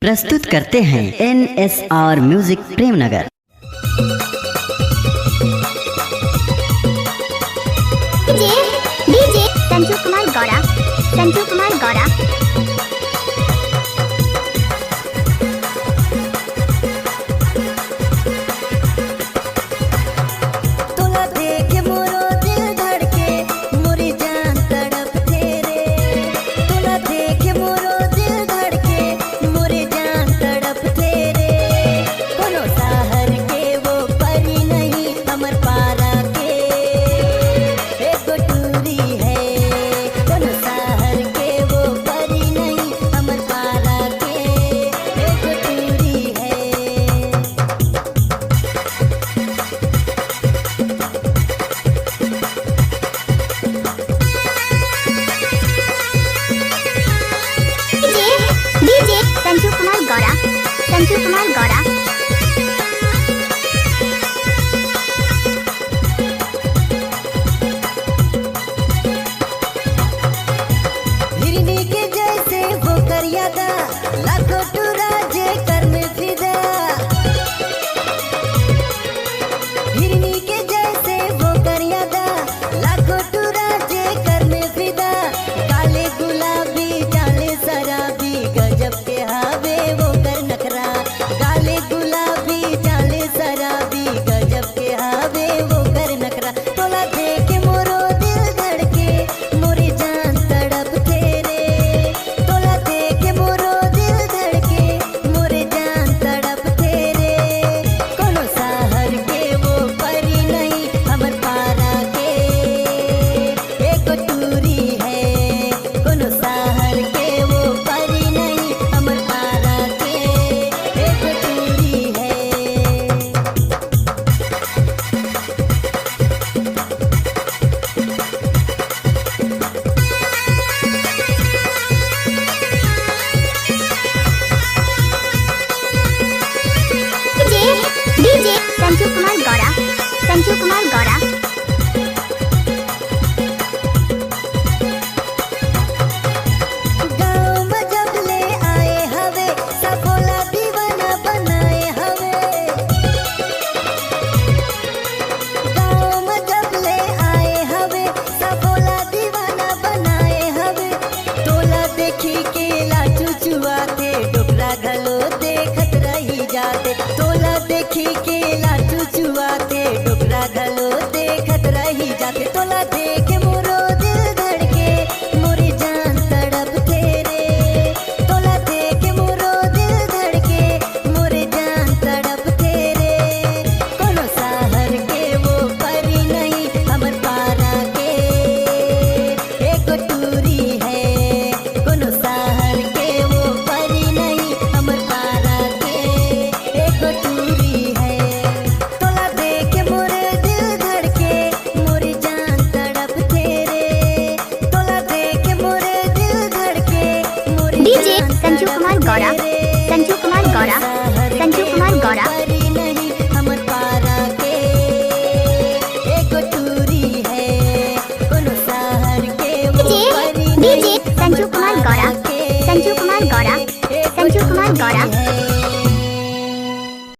प्रस्तुत करते हैं NSR music Premnagar. DJ Sanju Kumar गौड़ा, संजू कुमार गौड़ा। संजू कुमार गौड़ा, संजू कुमार गौड़ा। हिरनी के जैसे वो करियादा, लाखों टुरा जे कर में फिदा। हिरनी के जैसे वो करियादा, लाखों टुरा जे कर में फिदा। काले गुलाबी जाले शराबी, गजब के हावे वो कर नखरा। काले गुलाबी जाले शराबी, गजब के हावे वो कर नखरा। तोला देख मोरो दिल धड़के, मोरी जान तड़प थे रे। तोला देख मोरो दिल धड़के, मोरी जान तड़प थे रे। कोनो शहर के वो परी नहीं, हमर पारा के एक टूरी है। कोनो शहर के वो परी नहीं, हमर पारा के एक टूरी है। डीजे संजू कुमार गौड़ा, संजू कुमार गौड़ा। गाँव में जब ले आए हवे, सबोला दीवाना बनाए हवे। गाँव में जब ले आए हवे, सबोला दीवाना बनाए हवे। तोला देखी के लाचू चुआते, डोकरा घलो देखत रही जाते। तोला देखी के लाचू चुआते, डोकरा घलो देखत रही जाते। तोला देख मोरो दिल धड़के, मोरी जान तड़प थे रे। तोला देख मोरो दिल धड़के, मोरी जान तड़प थे रे। कोनो शहर के वो परी नहीं, हमर पारा के एक टूरी है। कोनो शहर के वो परी नहीं, हमर पारा के एक टूरी है। तोला देख मोरे दिल धड़के, मोरी जान तड़प थे रे। तोला देख मोरे दिल धड़के, मोरी डीजे जान संजू तड़प कुमार गौड़ा, थे रे। संजू कुमार गौड़ा, संजू कुमार गौड़ा। परी नहीं, हमर पारा के एक टूरी है। कोनो शहर के वो परी नहीं, डीजे संजू कुमार गौड़ा, संजू कुमार गौड़ा, संजू कुमार गौड़ा।